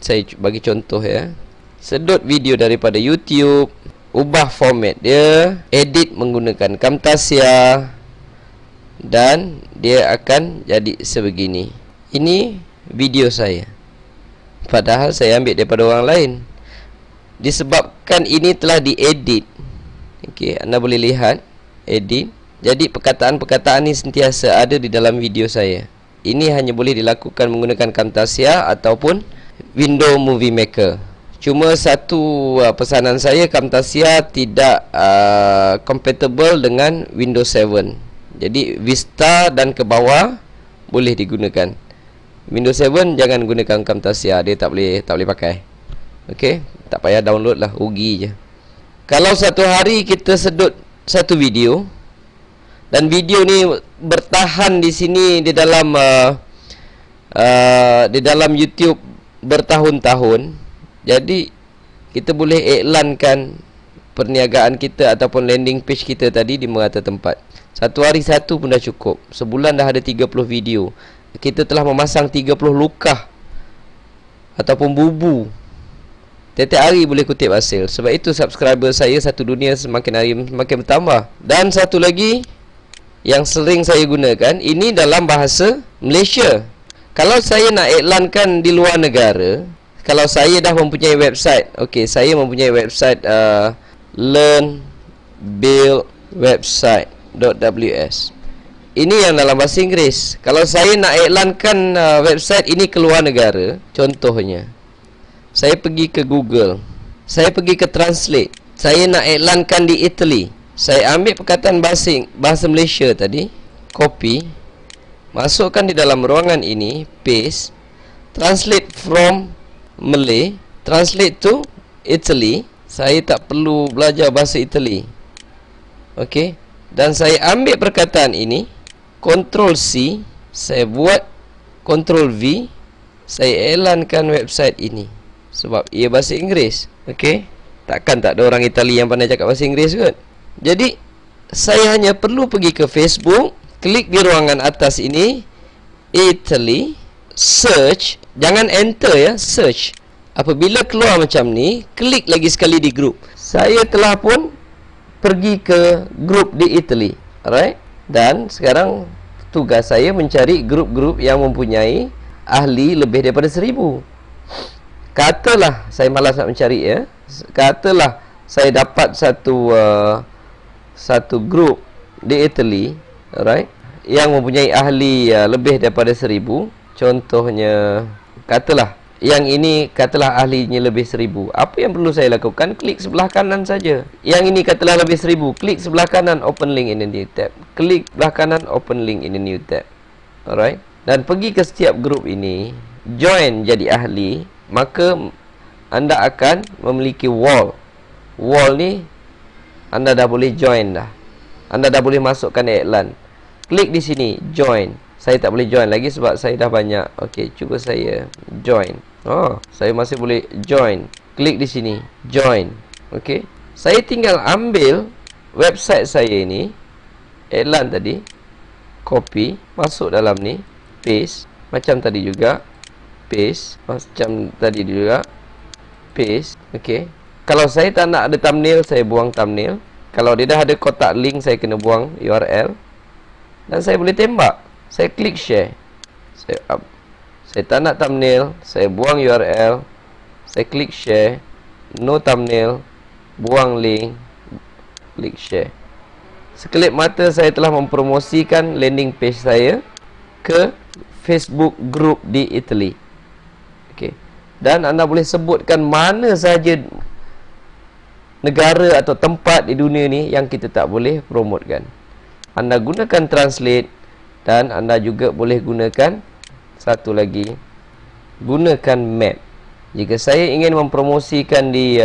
Saya bagi contoh ya. Sedut video daripada YouTube, ubah format dia, edit menggunakan Camtasia, dan dia akan jadi sebegini. Ini video saya, padahal saya ambil daripada orang lain. Disebabkan ini telah diedit. Okey, anda boleh lihat edit. Jadi perkataan-perkataan ini sentiasa ada di dalam video saya. Ini hanya boleh dilakukan menggunakan Camtasia ataupun Windows Movie Maker. Cuma satu pesanan saya, Camtasia tidak compatible dengan Windows 7. Jadi Vista dan ke bawah boleh digunakan. Windows 7 jangan gunakan Camtasia, dia tak boleh pakai. Okey, tak payah download lah, rugi je. Kalau satu hari kita sedut satu video dan video ni bertahan di sini di dalam YouTube bertahun-tahun, jadi kita boleh iklankan perniagaan kita ataupun landing page kita tadi di merata tempat. Satu hari satu pun dah cukup. Sebulan dah ada 30 video. Kita telah memasang 30 lukah ataupun bubu. Tiap-tiap hari boleh kutip hasil. Sebab itu subscriber saya satu dunia semakin hari semakin bertambah. Dan satu lagi yang sering saya gunakan, ini dalam bahasa Malaysia. Kalau saya nak iklankan di luar negara, kalau saya dah mempunyai website, okey, saya mempunyai website learnbuildwebsite.ws. Ini yang dalam bahasa Inggeris. Kalau saya nak iklankan website ini ke luar negara, contohnya saya pergi ke Google, saya pergi ke Translate, saya nak iklankan di Italy. Saya ambil perkataan bahasa Malaysia tadi, copy, masukkan di dalam ruangan ini, paste, translate from Malay, translate to Italy. Saya tak perlu belajar bahasa Italy. Okey, dan saya ambil perkataan ini, Ctrl C, saya buat Ctrl V, saya iklankan website ini. Sebab ia bahasa Inggeris. Okey, takkan tak ada orang Itali yang pandai cakap bahasa Inggeris kot. Jadi saya hanya perlu pergi ke Facebook, klik di ruangan atas ini, Italy, search, jangan enter ya, search. Apabila keluar macam ni, klik lagi sekali di group. Saya telah pun pergi ke group di Italy. Alright? Dan sekarang tugas saya mencari grup-grup yang mempunyai ahli lebih daripada 1000. Katalah saya malas nak mencari ya. Katalah saya dapat satu grup di Italy, alright, yang mempunyai ahli lebih daripada 1000. Contohnya, katalah yang ini, katalah ahlinya lebih 1000. Apa yang perlu saya lakukan? Klik sebelah kanan saja. Yang ini katalah lebih 1000. Klik sebelah kanan, open link in a new tab. Klik sebelah kanan, open link in a new tab. Alright. Dan pergi ke setiap grup ini, join jadi ahli, maka anda akan memiliki wall. Wall ni anda dah boleh join dah. Anda dah boleh masukkan iklan. Klik di sini, join. Saya tak boleh join lagi sebab saya dah banyak. Okey, cuba saya join. Oh, saya masih boleh join. Klik di sini, join. Okey. Saya tinggal ambil website saya ini, iklan tadi, copy, masuk dalam ni, paste, macam tadi juga, paste, macam tadi juga, paste. Okey. Kalau saya tak nak ada thumbnail, saya buang thumbnail. Kalau dia dah ada kotak link, saya kena buang URL. Dan saya boleh tembak. Saya klik share. Saya tak nak thumbnail, saya buang URL. Saya klik share. No thumbnail, buang link, klik share. Sekelip mata saya telah mempromosikan landing page saya ke Facebook group di Italy. Okey. Dan anda boleh sebutkan mana saja negara atau tempat di dunia ni yang kita tak boleh promotekan. Anda gunakan translate, dan anda juga boleh gunakan satu lagi, gunakan map. Jika saya ingin mempromosikan di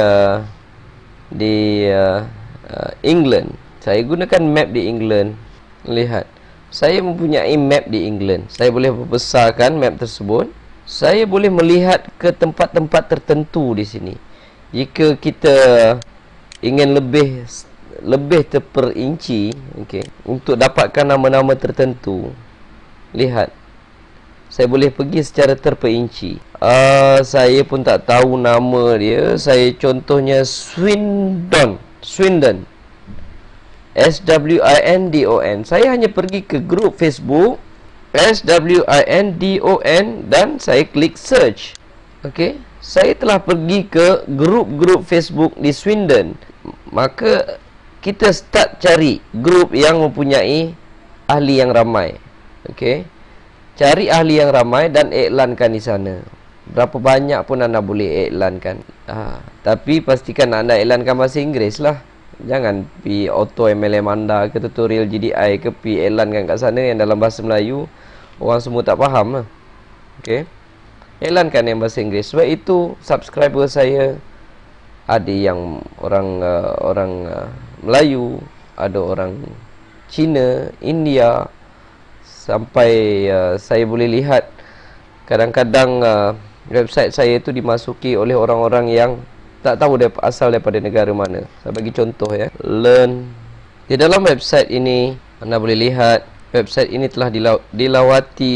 England, saya gunakan map di England. Lihat, saya mempunyai map di England. Saya boleh membesarkan map tersebut. Saya boleh melihat ke tempat-tempat tertentu di sini. Jika kita ingin lebih terperinci, okey, untuk dapatkan nama-nama tertentu, lihat, saya boleh pergi secara terperinci. Saya pun tak tahu nama dia. Saya contohnya Swindon. SWINDON. Saya hanya pergi ke grup Facebook SWINDON dan saya klik search. Okey, saya telah pergi ke grup-grup Facebook di Swindon. Maka kita start cari grup yang mempunyai ahli yang ramai. Okey, cari ahli yang ramai dan iklankan di sana. Berapa banyak pun anda boleh iklankan. Tapi pastikan anda iklankan bahasa Inggeris lah. Jangan pi auto MLM anda ke tutorial GDI ke pi iklankan kat sana yang dalam bahasa Melayu orang semua tak faham lah. Okey, iklankan yang bahasa Inggeris. Sebab itu subscriber saya ada yang orang Melayu, ada orang Cina, India, sampai saya boleh lihat kadang-kadang website saya itu dimasuki oleh orang-orang yang tak tahu dia asal daripada negara mana. Saya bagi contoh ya. Learn. Di dalam website ini anda boleh lihat website ini telah dilawati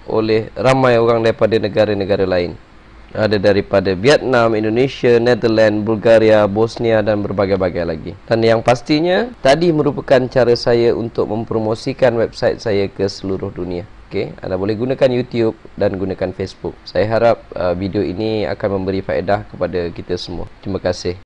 oleh ramai orang daripada negara-negara lain. Ada daripada Vietnam, Indonesia, Netherlands, Bulgaria, Bosnia dan berbagai-bagai lagi. Dan yang pastinya tadi merupakan cara saya untuk mempromosikan website saya ke seluruh dunia. Okey, anda boleh gunakan YouTube dan gunakan Facebook. Saya harap video ini akan memberi faedah kepada kita semua. Terima kasih.